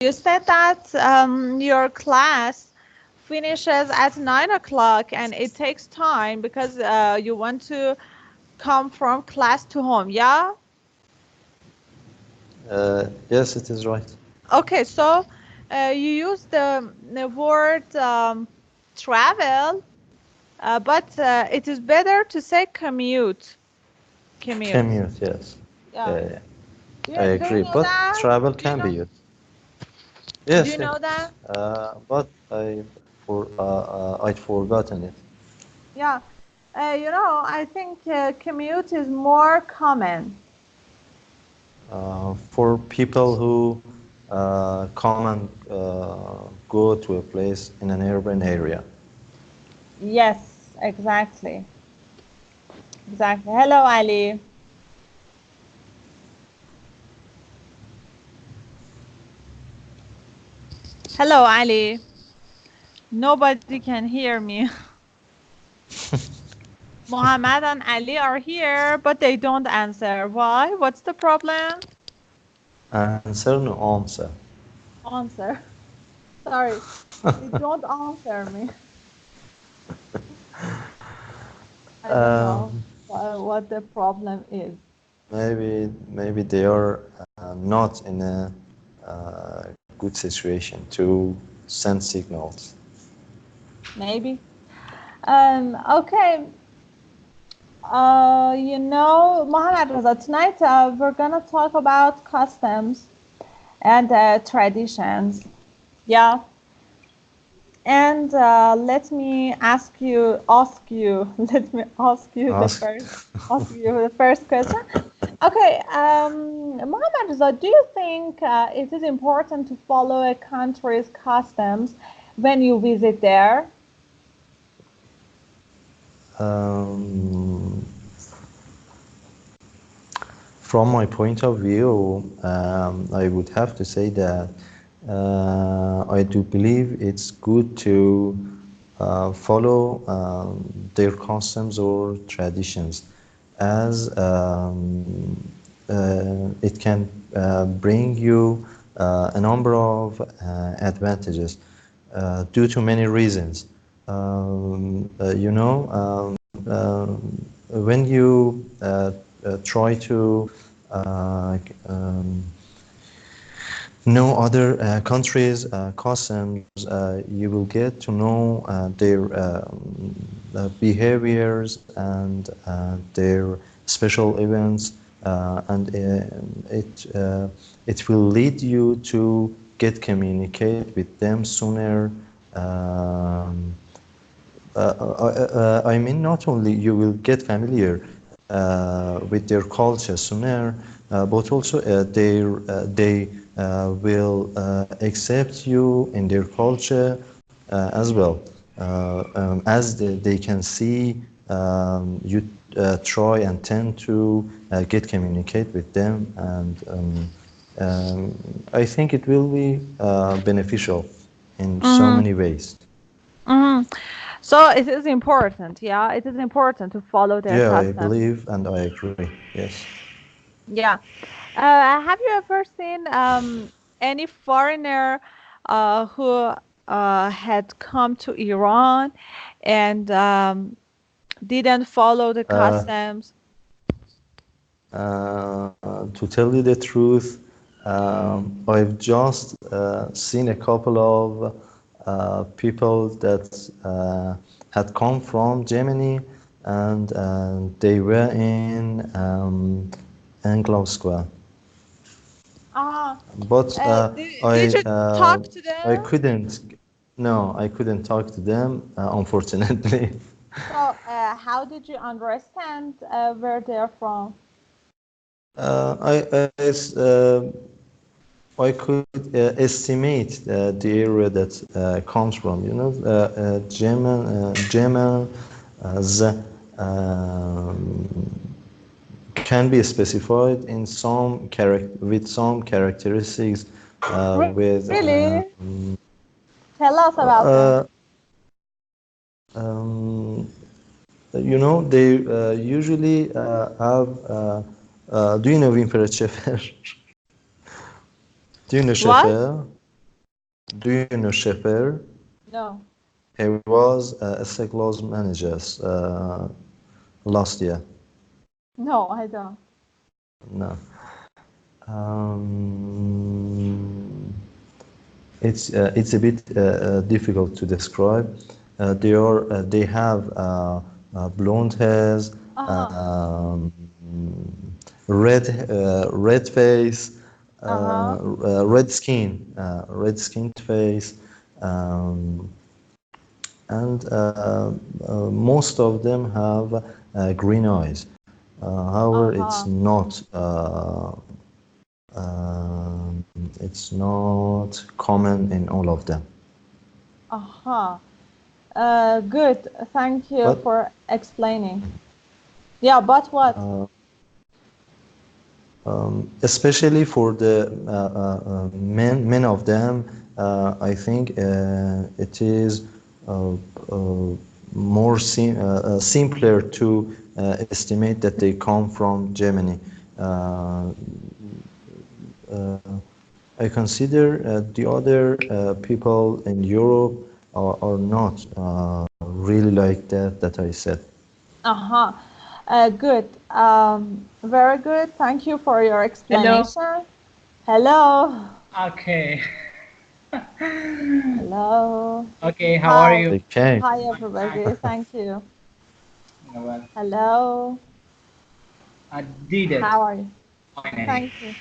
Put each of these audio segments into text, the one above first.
You said that your class finishes at 9 o'clock and it takes time because you want to come from class to home, yeah? Yes, it is right. Okay, so you use the word travel, but it is better to say commute. Commute, yes. Yeah. I Do agree, you know but that? travel Do you can be know? used. Do Yes, you know that? but I'd forgotten it. Yeah. I think commute is more common. For people who come and go to a place in an urban area. Yes, exactly. Exactly. Hello, Ali. Hello, Ali. Nobody can hear me. Mohammed and Ali are here, but they don't answer. Why? What's the problem? Answer, no answer. Answer. Sorry. They don't answer me. I don't know what the problem is. Maybe they are not in a good situation to send signals. Maybe. Okay. Mohammed Reza, tonight we're gonna talk about customs and traditions. Yeah. And let me ask you. Let me ask you the first question. Okay, Mohammed Reza, do you think it is important to follow a country's customs when you visit there? From my point of view, I would have to say that I do believe it's good to follow their customs or traditions, as it can bring you a number of advantages due to many reasons. When you try to know other countries' customs, you will get to know their behaviors and their special events, and it will lead you to get communicate with them sooner. I mean, not only you will get familiar with their culture sooner, but also they will accept you in their culture as well, as they can see you try and tend to get communicate with them, and I think it will be beneficial in so many ways. So it is important, yeah? It is important to follow their Yeah, I customs. believe and I agree. Yes. Yeah. Have you ever seen any foreigner who had come to Iran and didn't follow the customs? To tell you the truth, I've just seen a couple of people that had come from Germany, and they were in Englisquare. But Did you talk to I them? couldn't. No, I couldn't talk to them, unfortunately. So how did you understand where they're from? I could estimate the area that comes from. German can be specified in with some characteristics with. Really? Tell us about them. They usually have. Do you know Wimper Shefer? Do you know What? Shefer? Do you know Sheffer? No. He was a sales manager last year. No, I don't. No. It's a bit difficult to describe. They have blonde hairs, red face, red skinned face, and most of them have green eyes. However, it's not common in all of them. Good. Thank you for explaining. Yeah, but what? Especially for the men of them, I think it is more simpler to estimate that they come from Germany. I consider the other people in Europe are not really like that I said. Good. Very good. Thank you for your explanation. Hello. Okay. Hello. Okay, how are you? Okay. Hi, everybody. Thank you. Well, hello. I did it. How are you? Finally. Thank you.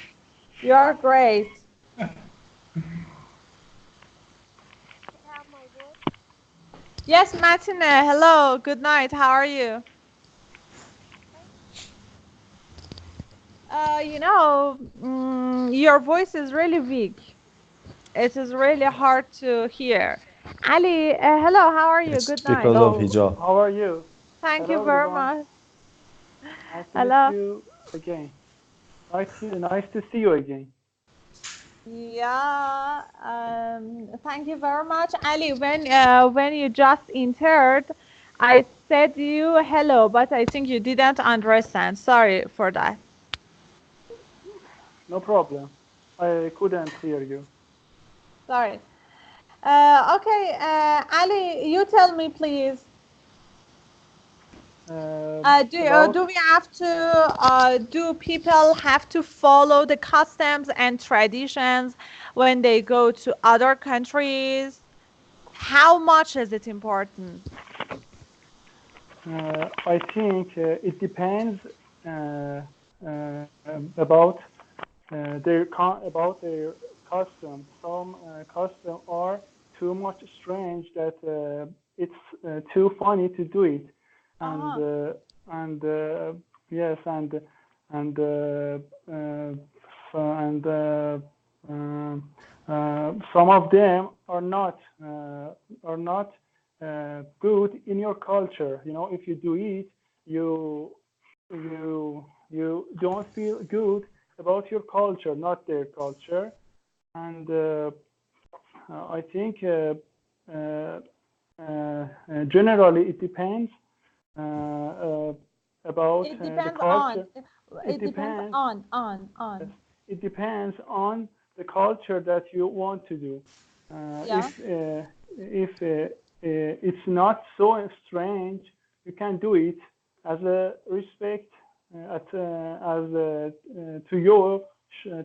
You are great. Yes, Matinee. Hello. Good night. How are you? Your voice is really weak. It is really hard to hear. Ali, hello. How are you? It's Good night. because of hijab. How are you? Thank Hello, you very everyone. much. Nice to Hello. meet you again. Nice to see you again. Yeah. Thank you very much, Ali. When you just entered, I said you hello, but I think you didn't understand. Sorry for that. No problem. I couldn't hear you. Sorry. Okay, Ali, you tell me, please. Do we have to? Do people have to follow the customs and traditions when they go to other countries? How much is it important? I think it depends about their customs. Some customs are too much strange that it's too funny to do it, and yes, and some of them are not good in your culture. You know, if you do it, you don't feel good about your culture, not their culture. And I think generally it depends about the culture. It depends on. It depends on the culture that you want to do. If it's not so strange, you can do it as a respect,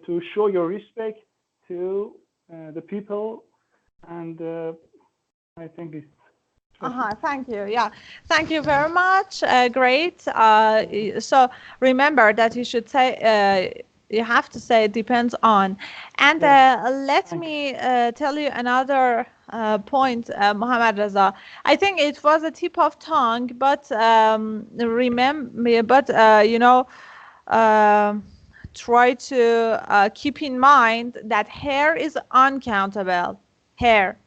to show your respect to the people, and I think it's. Thank you. Yeah, thank you very much. Great. So remember that you should say. You have to say it depends on. And let me tell you another point, Mohammad Reza. I think it was a tip of tongue, but try to keep in mind that hair is uncountable. Hair.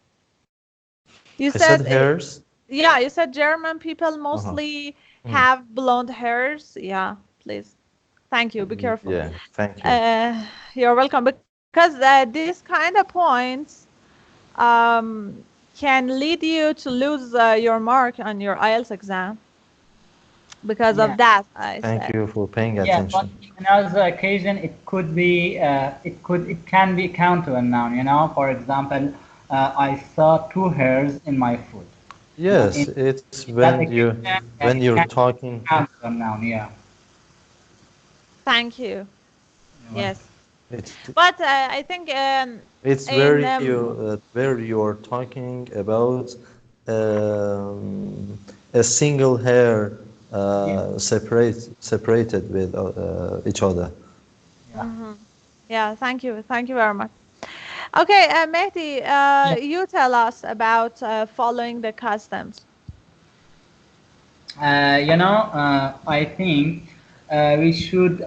You said hairs. Yeah, you said German people mostly have blonde hairs. Yeah, please. Thank you. Be careful. Yeah, thank you. You're welcome. Because these kind of points can lead you to lose your mark on your IELTS exam. Because of that, Thank you for paying Yeah, attention. but on other occasion, it could be, it can be countable noun. You know, for example, I saw two hairs in my foot. Yes, it's when you're talking. Noun, yeah. Thank you. Yes. It's But I think it's where you're talking about a single hair separated with each other. Yeah, thank you very much. Okay, Mehdi, you tell us about following the customs. I think we should,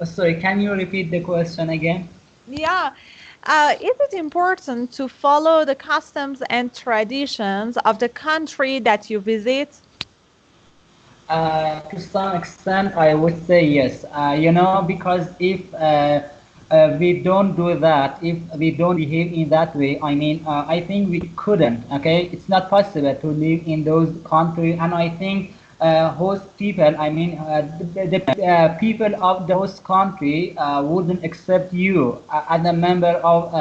sorry, can you repeat the question again? Yeah. Is it important to follow the customs and traditions of the country that you visit? To some extent, I would say yes. Because if we don't do that, if we don't behave in that way, I think we couldn't. Okay, it's not possible to live in those countries, and I think host people, the people of the host country wouldn't accept you as a member of.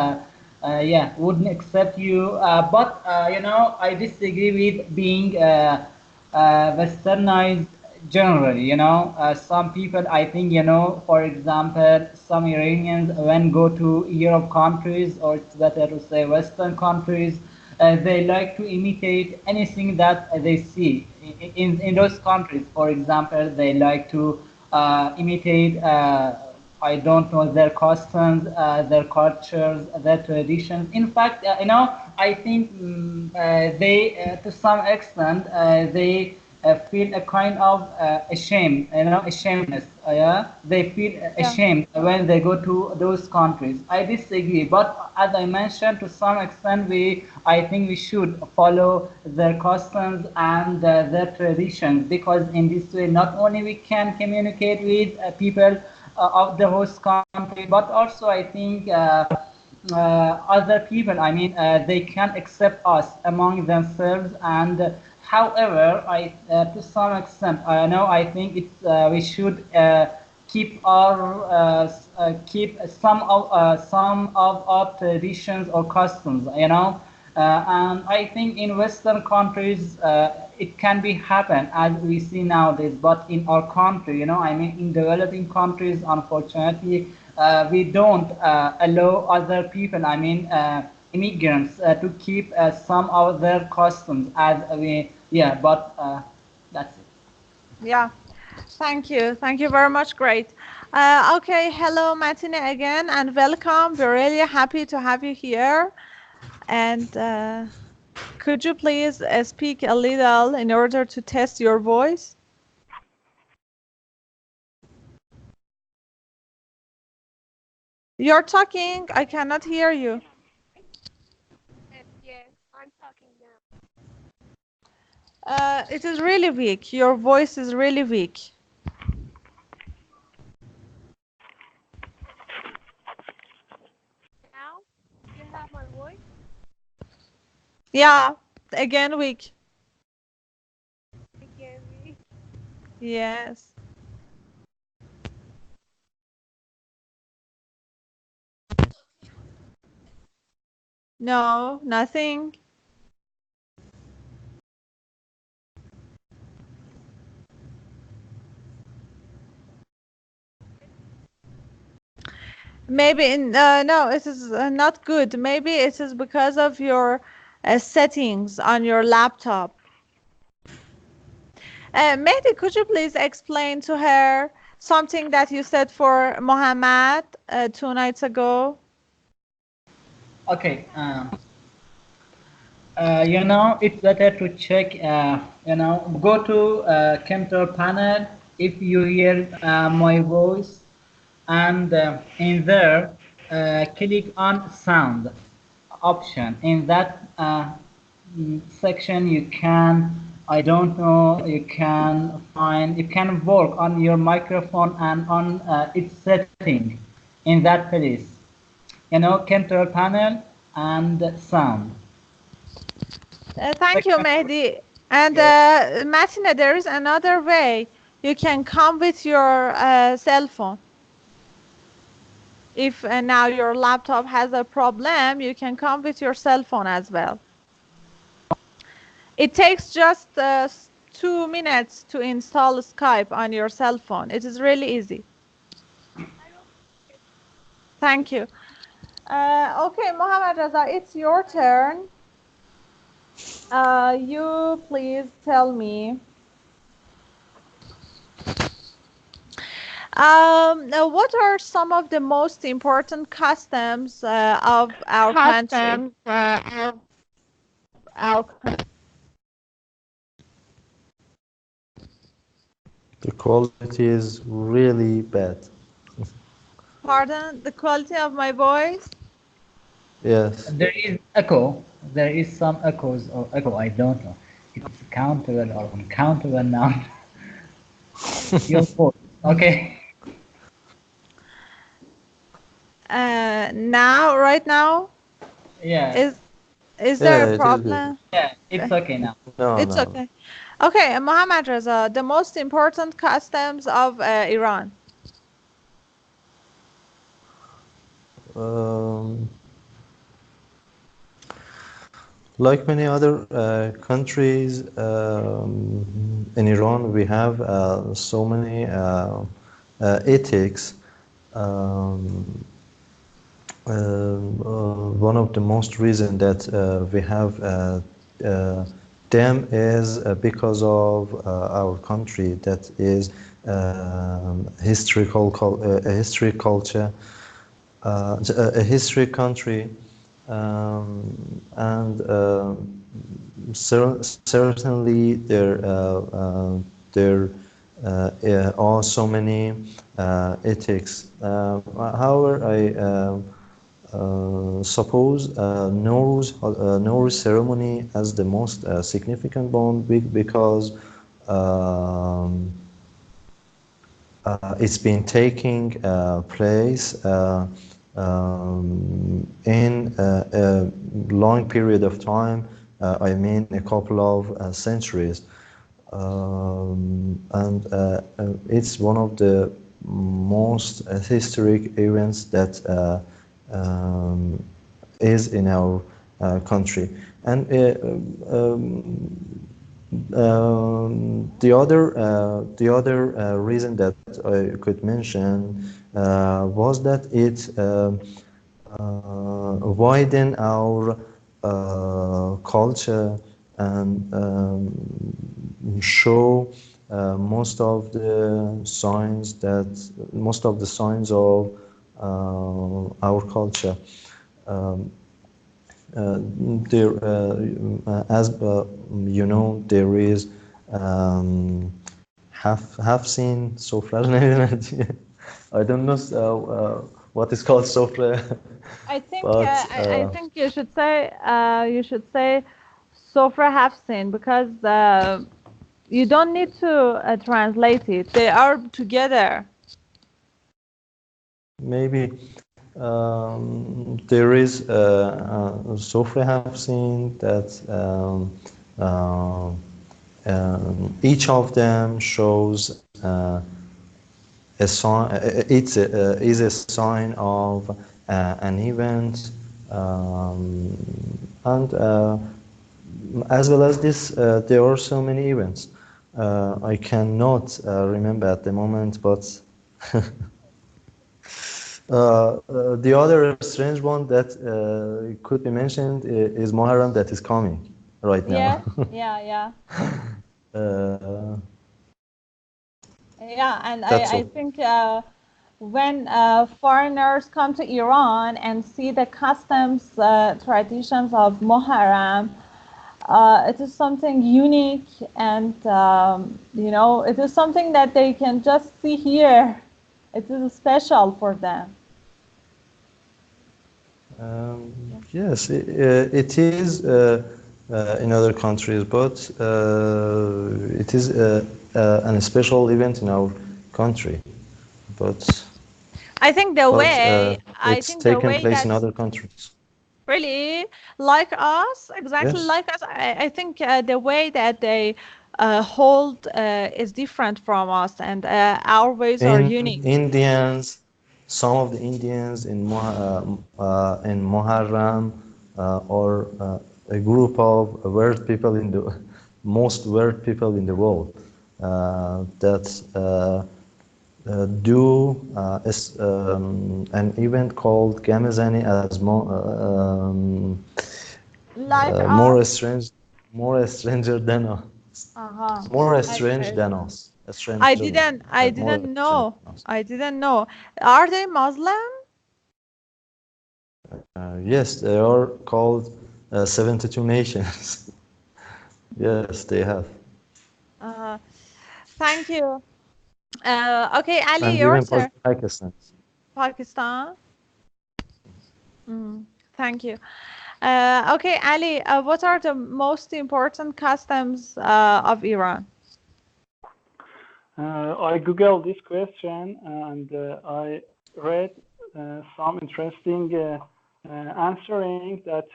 Wouldn't accept you. But I disagree with being westernized generally. Some people, I think, for example, some Iranians, when go to Europe countries, or it's better to say Western countries, they like to imitate anything that they see in those countries. For example, they like to imitate I don't know, their customs, their cultures, their traditions. In fact, I think they, to some extent, they feel a kind of ashamedness. Yeah, they feel ashamed when they go to those countries. I disagree, but as I mentioned, to some extent, I think we should follow their customs and their traditions, because in this way, not only we can communicate with people of the host country, but also I think other people, they can accept us among themselves. And however, to some extent, I think it's we should keep some of our traditions or customs, and I think in Western countries it can be happen as we see nowadays, but in our country, in developing countries, unfortunately, we don't allow other people, immigrants, to keep some of their customs as we, but that's it. Yeah, thank you very much. Great. Okay, hello Martine again, and welcome. We're really happy to have you here. And could you please speak a little in order to test your voice? You're talking, I cannot hear you. Yes, I'm talking now. It is really weak. Your voice is really weak. Now, you have my voice? Yeah, again weak. Again, me. Yes. No, nothing. Maybe no, it is not good. Maybe it is because of your settings on your laptop. Mehdi, could you please explain to her something that you said for Mohammed 2 nights ago? Okay. It's better to check, go to control panel if you hear my voice, and in there, click on sound option. In that section, you can, I don't know, you can work on your microphone and on its setting in that place. Control panel and sound. Thank you, Mehdi. And Martina, there is another way. You can come with your cell phone. if now your laptop has a problem, you can come with your cell phone as well. It takes just 2 minutes to install Skype on your cell phone. It is really easy. Thank you. Okay, Mohammed Raza, it's your turn. You please tell me. What are some of the most important customs of our country? The quality is really bad. Pardon, the quality of my voice? Yes. There is echo. There is some echoes or echo. I don't know. It's countable or uncountable now. Your fault. Okay. Now, right now? Yeah. Is there a it is good. problem? Yeah, it's okay now. No, It's no. okay. Okay, Mohammed Raza, the most important customs of Iran. Like many other countries, in Iran we have so many ethics. One of the most reason that we have them is because of our country, that is a history culture, a history country, and certainly there are so many ethics. However, I suppose Nowruz ceremony as the most significant one, because it's been taking place in a long period of time. I mean a couple of centuries, and it's one of the most historic events that is in our country. And the other reason that I could mention was that it widen our culture and show most of the signs of our culture. There, as you know, there is have seen sofra. I don't know what is called sofra. I think but, I think you should say Sofra Hafsin, because you don't need to translate it. They are together. Maybe there is Sofra Hafsin that each of them shows a sign. It's is a sign of an event, and as well as this, there are so many events. I cannot remember at the moment, but the other strange one that could be mentioned is Muharram, that is coming right now. Yeah. uh, Yeah, and That's I all. think when foreigners come to Iran and see the customs, traditions of Muharram, it is something unique, and it is something that they can just see here. It is special for them. Yes, it is in other countries, but it is an special event in our country. But I think the way it's taken place in that other countries. really like us, exactly Yes. like us. I think the way that they hold is different from us, and our ways are unique. Indians, some of the Indians in Muharram are a group of weird people in the most weird people in the world that do an event called Gamezani as Like more stranger than us. More strange than us. I didn't know. I didn't know. Are they Muslim? Yes, they are called 72 nations. Yes, they have. Thank you. Okay, Ali, And your even turn. Pakistan. Pakistan. Thank you. Okay, Ali, what are the most important customs of Iran? I googled this question and I read some interesting answering that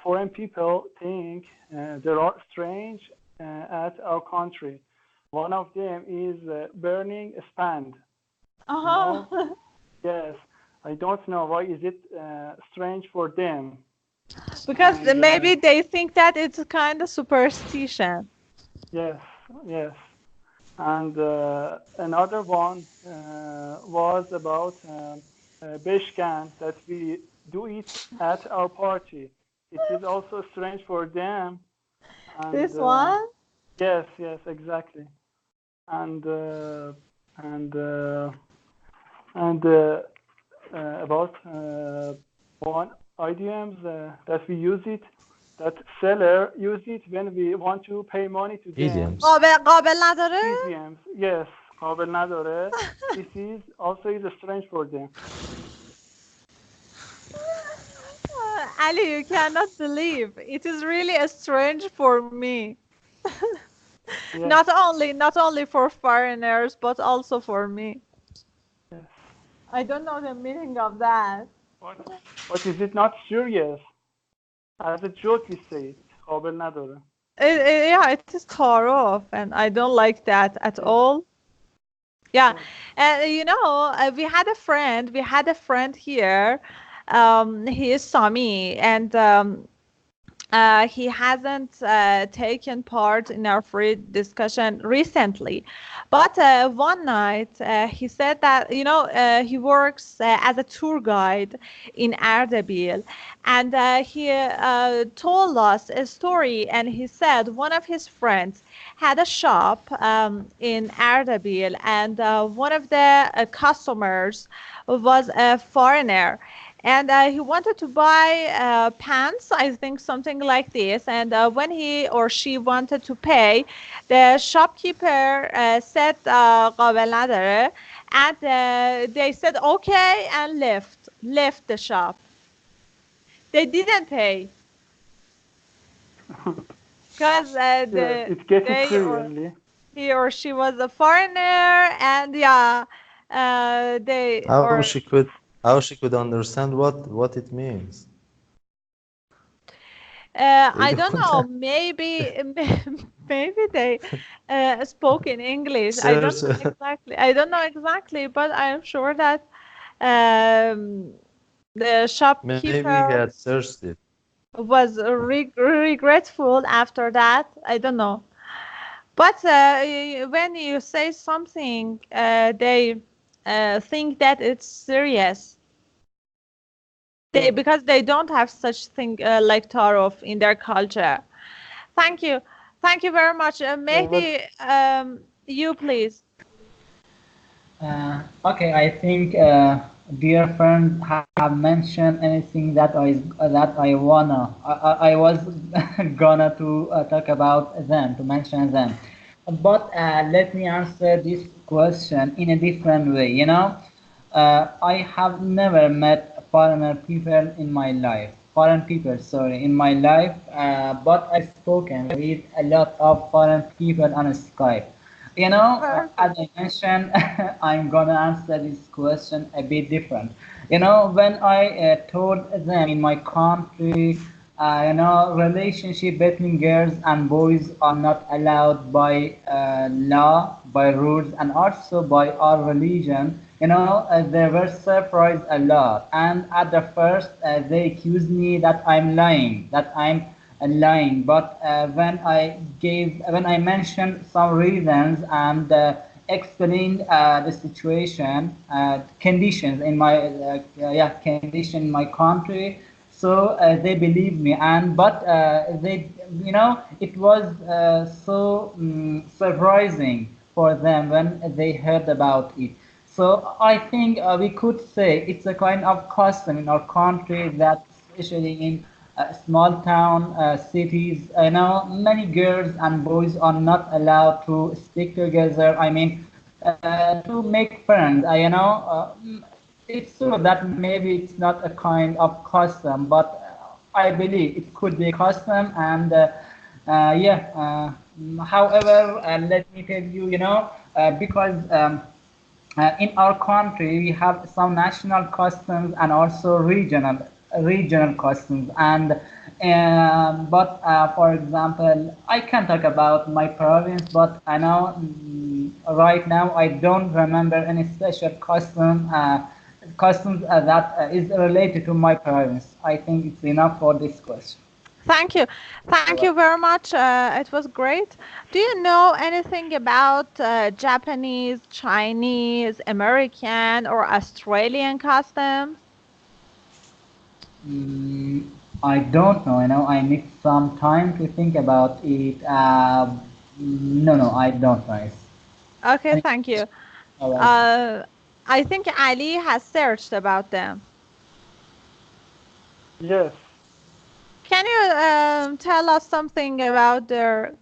foreign people think they are strange at our country. One of them is burning a spand. You know? Yes, I don't know why is it strange for them. Because maybe they think that it's a kind of superstition. Yes, yes. And another one was about beshkan, that we do it at our party. It is also strange for them. And, this one? Yes, yes, exactly. And about one idioms that we use it, that seller use it when we want to pay money to them. Idioms. قابل نداره؟ Idioms, yes, قابل نداره. This is also is strange for them. Ali, you cannot believe. It is really strange for me. Yes. Not only for foreigners, but also for me. Yes. I don't know the meaning of that. But is it not serious? As a joke we say it. قابل نداره. Yeah, it is off, and I don't like that at all. Yeah, you know, we had a friend here. He is Sami, and he hasn't taken part in our free discussion recently. But one night he said that, you know, he works as a tour guide in Ardabil, and he told us a story, and he said one of his friends had a shop in Ardabil, and one of the customers was a foreigner. And he wanted to buy pants, I think something like this. And when he or she wanted to pay, the shopkeeper said قابل نداره, and they said okay and left the shop. They didn't pay because It's getting seriously. he or she was a foreigner, and yeah, they How she could understand what it means. I don't know. Maybe they spoke in English. I don't know exactly. I don't know exactly, but I am sure that the shopkeeper was regretful after that. I don't know. But when you say something, they think that it's serious. Because they don't have such thing like tarof in their culture. Thank you very much. Maybe you please. Okay, I think dear friend have mentioned anything that I was gonna to talk about them, to mention them, but let me answer this question in a different way. You know, I have never met foreign people in my life, but I've spoken with a lot of foreign people on Skype. You know, as I mentioned, I'm gonna answer this question a bit different. You know, when I told them in my country, you know, relationship between girls and boys are not allowed by law, by rules and also by our religion, they were surprised a lot. And at the first, they accused me that I'm lying, But when I mentioned some reasons and explained the situation, conditions in my condition in my country, so they believed me. And but they, it was so surprising for them when they heard about it. So I think we could say it's a kind of custom in our country that, especially in small town cities, many girls and boys are not allowed to stick together. I mean, to make friends. It's true that maybe it's not a kind of custom, but I believe it could be a custom. And however, let me tell you, because in our country we have some national customs and also regional customs. And but for example, I can talk about my province, but I know right now I don't remember any special customs that is related to my province. I think it's enough for this question. Thank you. Thank you very much. It was great. Do you know anything about Japanese, Chinese, American, or Australian customs? I don't know. I need some time to think about it. No, I don't know. Okay, thank you. All right. I think Ali has searched about them. Yes. Can you tell us something about their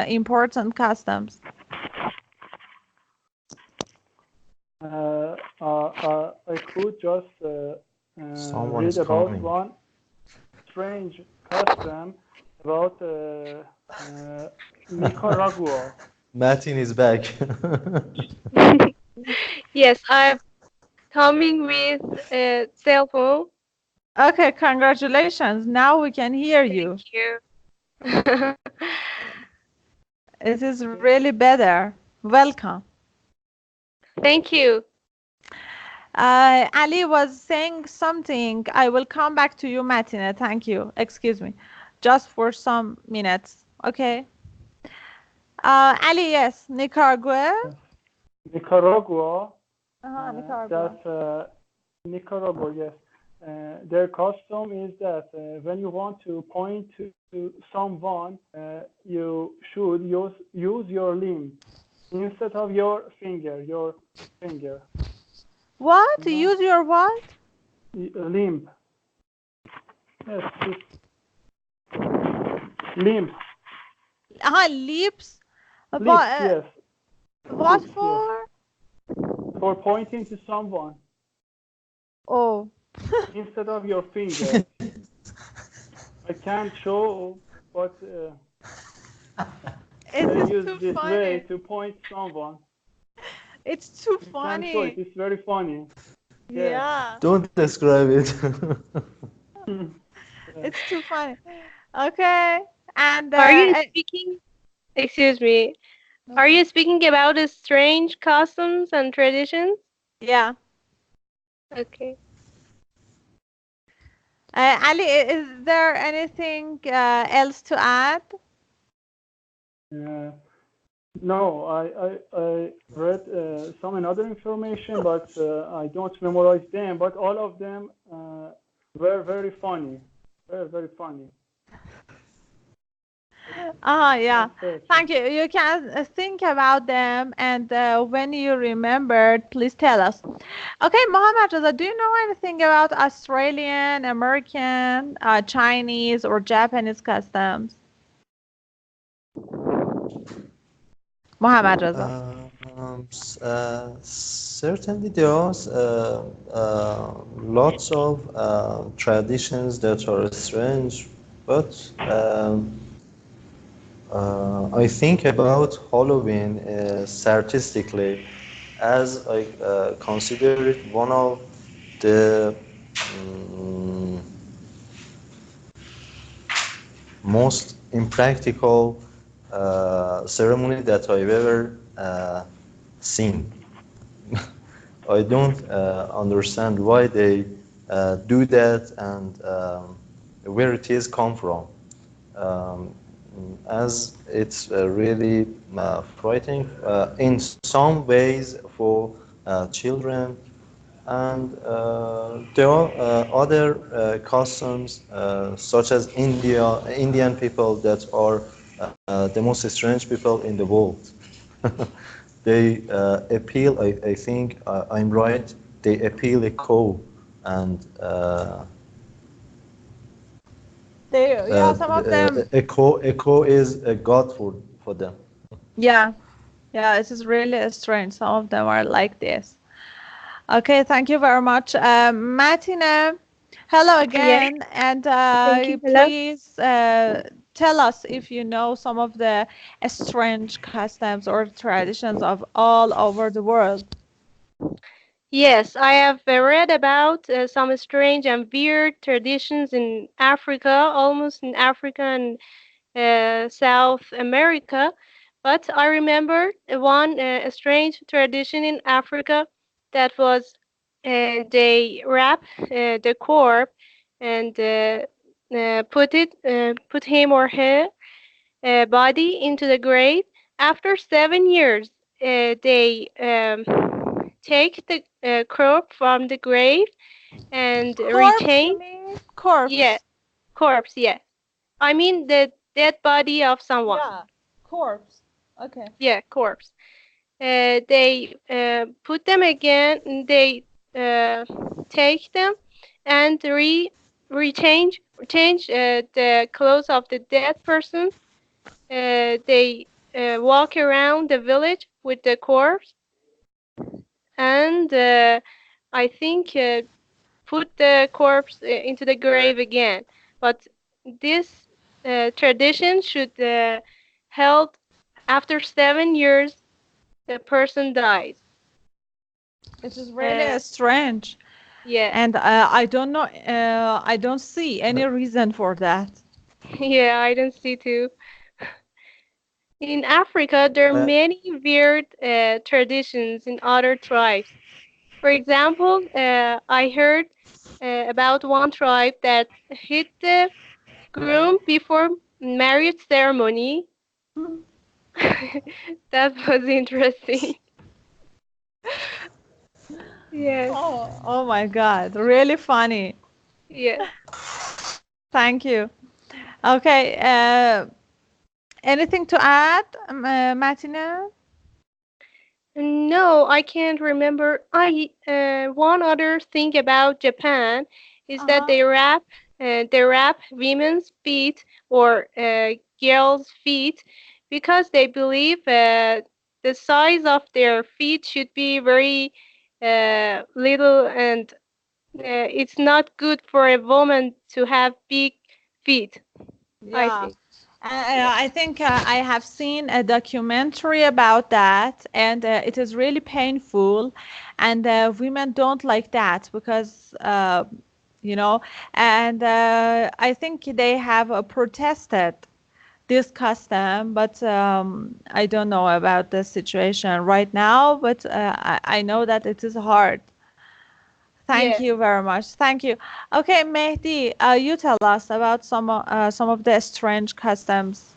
important customs? I could just Someone read is about coming. one strange custom about Nicaragua. Martin is back. Yes, I'm coming with a cell phone. Okay, congratulations. Now we can hear you. Thank you. It is really better. Welcome. Thank you. Ali was saying something. I will come back to you, Martina. Thank you. Excuse me. Just for some minutes. Okay. Ali, yes. Nicaragua. Nicaragua. Nicaragua. That Nicaragua, yes. Their custom is that when you want to point to someone, you should use your limb instead of your finger. What? Use your what? Limb. Yes. Limbs. Lips. Lips, yes. What Lips, for? Yes. For pointing to someone. Oh. Instead of your finger. I can't show, but they use this way to point someone. It's too You funny. can't show it. It's very funny. Yeah. Don't describe it. It's too funny. Okay. And Are you speaking? Excuse me. Are you speaking about the strange customs and traditions? Yeah. Okay. Ali, is there anything else to add? No, I read some other information, but I don't memorize them. But all of them were very funny. Very funny. Yeah. Thank you. You can think about them, and when you remembered, please tell us. Okay, Mohammed Reza, do you know anything about Australian, American, Chinese, or Japanese customs? Mohammed Reza. Certainly there are lots of traditions that are strange, but I think about Halloween statistically, as I consider it one of the most impractical ceremony that I've ever seen. I don't understand why they do that and where it is come from. As it's really frightening in some ways for children, and there are other customs such as Indian people that are the most strange people in the world. They appeal, I think I'm right, they appeal a cow, and some of them. a cow is a god for them. Yeah, it is really strange. Some of them are like this. Okay, thank you very much, Martina. Hello again, and Thank you. Hello. please tell us if you know some of the strange customs or traditions of all over the world. Yes, I have read about some strange and weird traditions in Africa, almost in Africa and South America. But I remember one strange tradition in Africa that was they wrap the corpse and put him or her body into the grave. After 7 years, they take the corpse from the grave and Corpse, you retain. mean? Corpse. Yeah, corpse. Yeah, I mean the dead body of someone. Yeah, corpse. Okay. Yeah, corpse. They put them again. They take them and change the clothes of the dead person. They walk around the village with the corpse, and I think put the corpse into the grave again. But this tradition should held after 7 years. The person dies. It is really strange. Yeah. And I don't know, I don't see any reason for that. Yeah, I don't see too. In Africa, there are many weird traditions in other tribes. For example, I heard about one tribe that hid the groom before marriage ceremony. That was interesting. Yes. Oh my God, really funny. Yeah. Thank you. Okay, anything to add, Martina? No, I can't remember. I one other thing about Japan is that they wrap women's feet or girls' feet because they believe the size of their feet should be very little, and it's not good for a woman to have big feet. I Yeah. think. I think I have seen a documentary about that, and it is really painful, and women don't like that because, you know, and I think they have protested this custom, but I don't know about the situation right now, but I know that it is hard. Thank Yeah. you very much. Thank you. Okay, Mehdi, you tell us about some of the strange customs.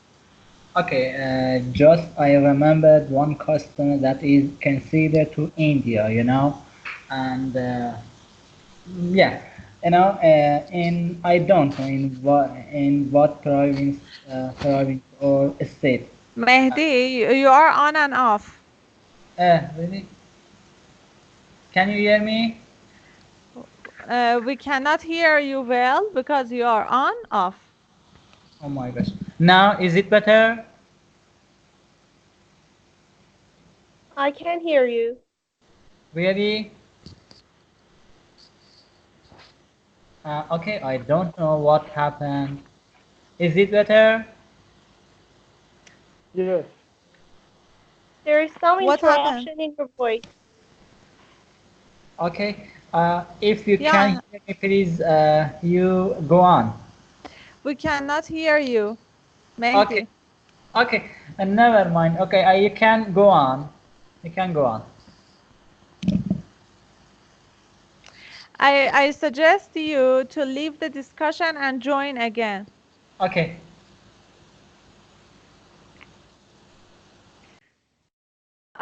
Okay, just I remembered one custom that is considered to India, and yeah, in I don't know in what province or state. Mehdi, you are on and off. Really? Can you hear me? We cannot hear you well because you are on off. Oh my gosh. Now is it better? I can hear you. Really? Okay, I don't know what happened. Is it better? Yes. There is some What happened? interruption in your voice. Okay. If you Yeah, can hear me, please, you go on. we cannot hear you, Okay. Mehdi. Okay. Never mind. Okay. You can go on. You can go on. I suggest you to leave the discussion and join again. Okay.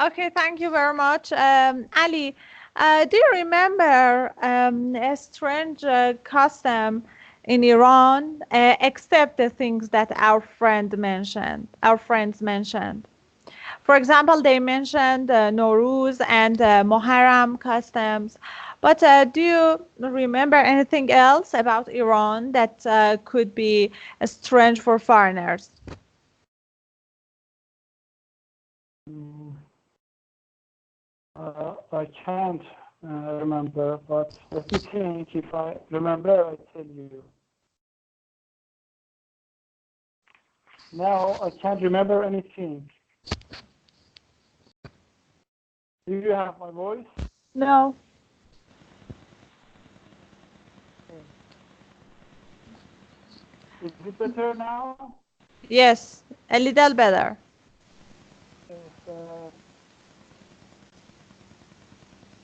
Okay, thank you very much. Ali, do you remember a strange custom in Iran, except the things that our friends mentioned? For example, they mentioned Nowruz and Muharram customs. But do you remember anything else about Iran that could be strange for foreigners? I can't remember, but let me think. If I remember, I'll tell you. Now I can't remember anything. Do you have my voice? No. Is it better now? Yes, a little better.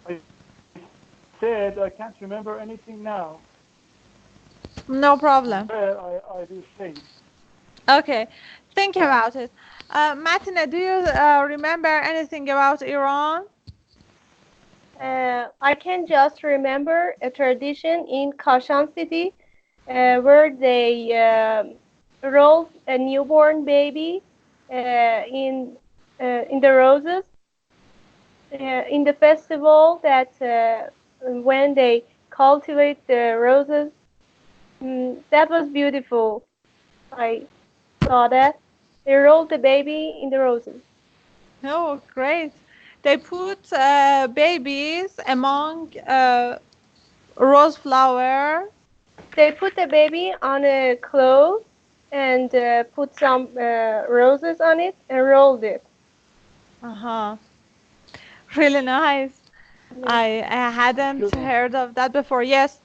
I said I can't remember anything now. No problem. I do think. Okay, think about it. Matina, do you remember anything about Iran? I can just remember a tradition in Kashan City where they rolled a newborn baby in the roses in the festival that when they cultivate the roses. That was beautiful. I saw that. They rolled the baby in the roses. Oh, great. They put babies among rose flower. They put the baby on a cloth and put some roses on it and rolled it. Uh-huh. Really nice. I hadn't heard of that before. Yes.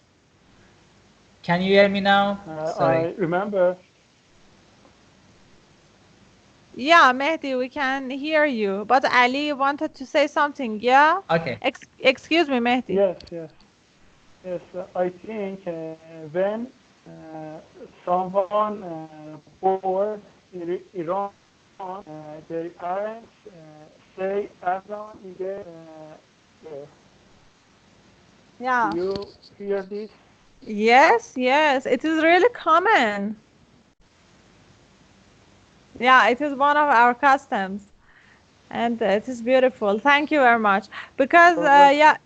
Can you hear me now? Sorry. I remember. Yeah, Mehdi, we can hear you. But Ali wanted to say something, yeah? Okay. Excuse me, Mehdi. Yes. I think when someone born in Iran, their parents say Azan in the Yeah. Do you hear this? Yes, it is really common. Yeah, it is one of our customs, and it is beautiful. Thank you very much. Because I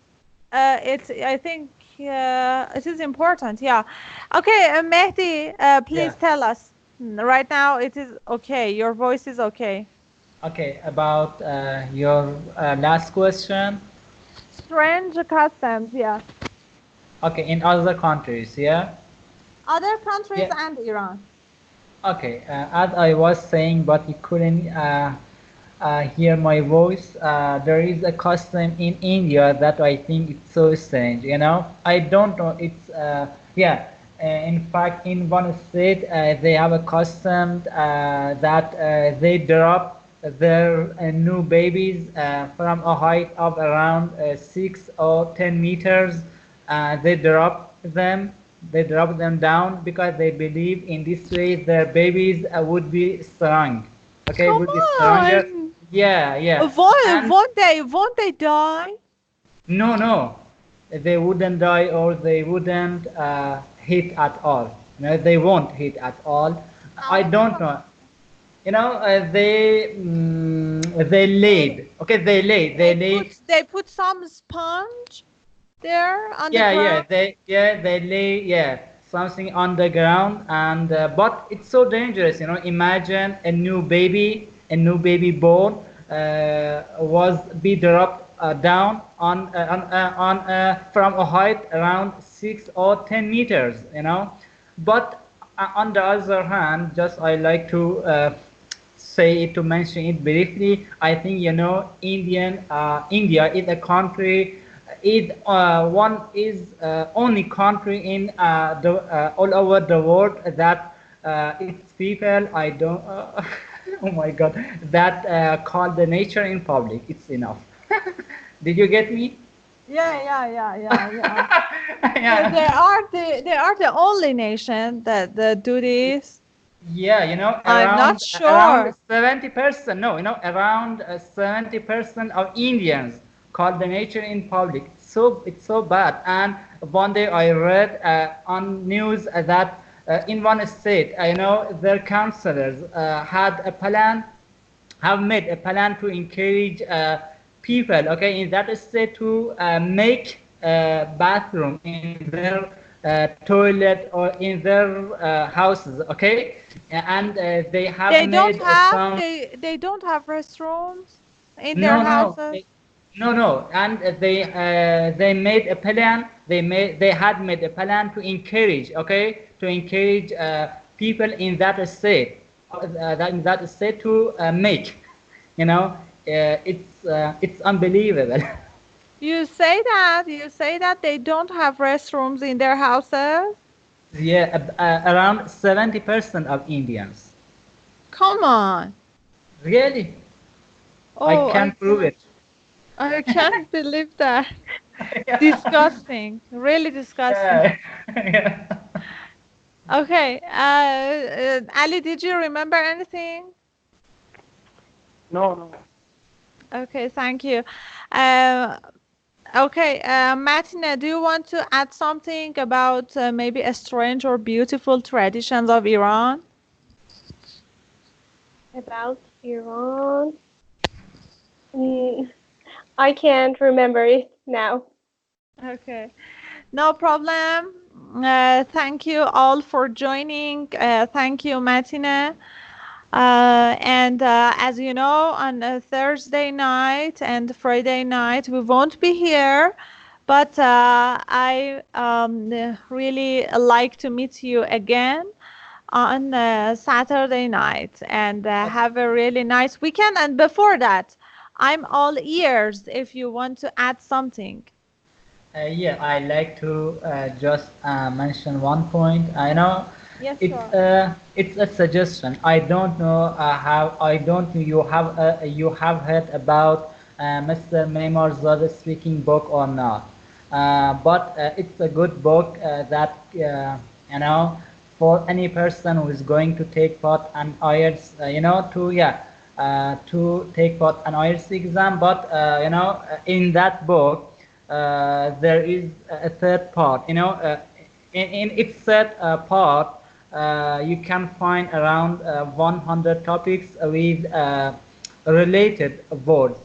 think it is important. Yeah. Okay, Mehdi, please tell us. Right now, it is okay. Your voice is okay. Okay, about your last question. Strange customs, yeah. Okay, in other countries, yeah? Other countries and Iran. Okay, as I was saying, but you couldn't hear my voice, there is a custom in India that I think it's so strange, you know? I don't know, it's, in fact, in one state, they have a custom that they drop their new babies from a height of around 6 or 10 meters. They drop them down because they believe in this way their babies would be strong. Okay, Come would be stronger. on. Yeah. Won't they die? No, they wouldn't die or they wouldn't hit at all. No, they won't hit at all. I don't know. You know, they laid. Okay, they laid. They put some sponge there on the ground. They lay something on the ground, and but it's so dangerous, you know. Imagine a new baby born was be dropped down on from a height around 6 or 10 meters, you know. But on the other hand, just I like to say it, to mention it briefly. I think, you know, India is a country. It is only country in all over the world that its people, I don't oh my God, that call the nature in public. It's enough. Did you get me? Yeah. Yeah. They are the only nation that do this. Yeah, you know, I'm not around sure. 70%, no, you know, around 70% of Indians call the nature in public. So it's so bad. And one day I read on news that in one state, you know, their counselors have made a plan to encourage people, okay, in that state to make a bathroom in their toilet or in their houses, okay, and they have They don't made have some. they don't have restrooms in their No, no, houses. no, and they made a plan. They had made a plan to encourage, okay, to encourage people in that state, to make, you know, it's unbelievable. You say that they don't have restrooms in their houses? Yeah, around 70% of Indians. Come on. Really, I Oh, can prove it. I can't believe that. Disgusting. Really disgusting. Yeah. Yeah. Okay. Ali, did you remember anything? No. Okay, thank you. Okay, Martina, do you want to add something about maybe a strange or beautiful traditions of Iran? About Iran. I can't remember it now. Okay, no problem. Thank you all for joining. Thank you, Martina. And as you know, on Thursday night and Friday night, we won't be here. But I really like to meet you again on Saturday night and have a really nice weekend. And before that, I'm all ears if you want to add something. Yeah, I like to just mention one point. I know Yes, sure. it's a suggestion. I don't know how. I don't know you have heard about Mr. Maimarzade's speaking book or not. But it's a good book that you know, for any person who is going to take part on IELTS, you know, to take part on IELTS exam. But you know, in that book. There is a third part, you know, in its third part, you can find around 100 topics with related words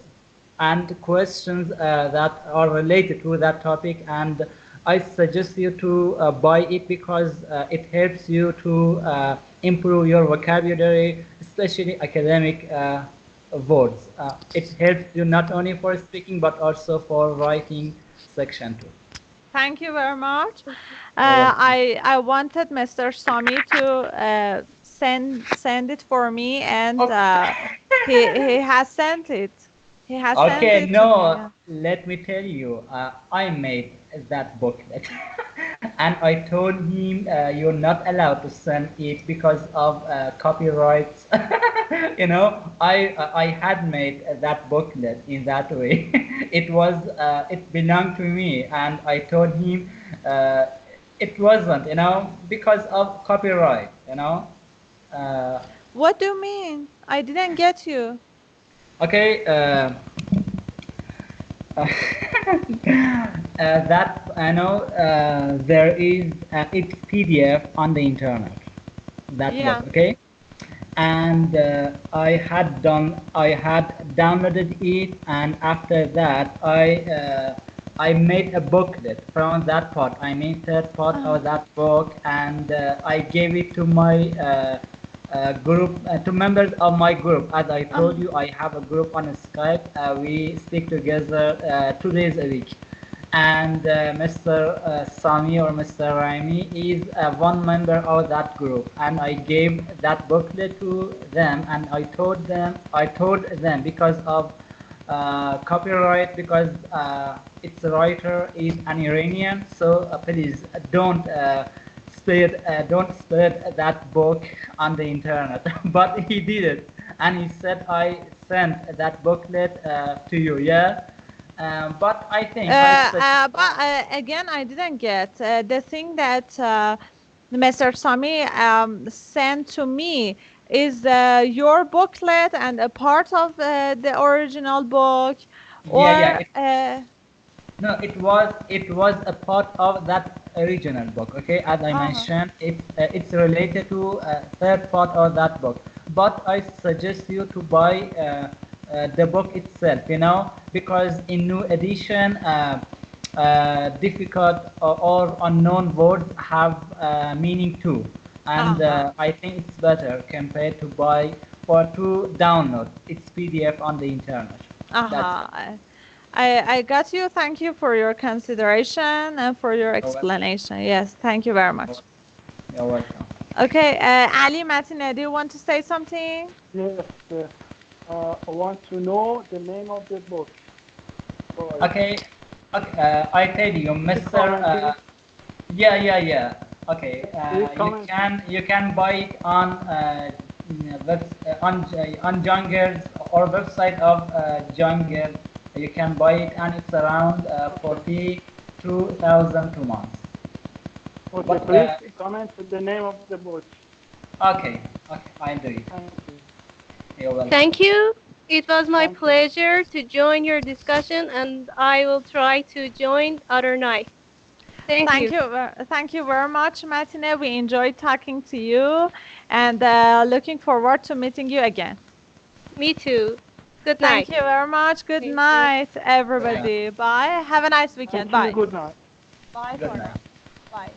and questions that are related to that topic. And I suggest you to buy it because it helps you to improve your vocabulary, especially academic words. It helps you not only for speaking but also for writing section too. Thank you very much. I wanted Mr. Sami to send it for me, and he has sent it. He has sent Okay, it to me. no, Yeah. let me tell you, I made that booklet and I told him you're not allowed to send it because of copyrights. You know, I had made that booklet in that way. It belonged to me, and I told him it wasn't, you know, because of copyright, you know. Uh, What do you mean? I didn't get you. okay. That I know there is it's PDF on the internet. That book, Yeah. okay, and I had downloaded it, and after that I made a booklet from that part. I mean third part of that book, and I gave it to my group, to members of my group. As I told you, I have a group on Skype. We stick together 2 days a week. And Mr. Sami or Mr. Raimi is one member of that group, and I gave that booklet to them, and I told them because of copyright, because its writer is an Iranian, so please don't spread that book on the internet. But he did it, and he said I sent that booklet to you. Yeah. But I think again, I didn't get the thing that Mr. Sami sent to me is your booklet and a part of the original book, or no, it was a part of that original book. Okay, as I mentioned, it's related to a third part of that book. But I suggest you to buy the book itself, you know, because in new edition, difficult or unknown words have meaning too, and I think it's better compared to buy or to download its PDF on the internet. I got you. Thank you for your consideration and for your explanation. Yes, thank you very much. You're welcome. Okay, Ali, Matine, do you want to say something? Yes. I want to know the name of the book. Okay. I tell you, Mr. Yeah. Okay. You can buy it on Junger's or website of Junger. You can buy it, and it's around 42,000 per month. Okay, but, please comment the name of the book. Okay, I'll do it. Thank you. You're welcome. Thank you. It was my pleasure to join your discussion, and I will try to join other night. Thank you. Thank you very much, Matine. We enjoyed talking to you, and looking forward to meeting you again. Me too. Good night. Thank you very much. Good night, everybody. Bye. Have a nice weekend. Bye. Good night. Bye for now. Bye.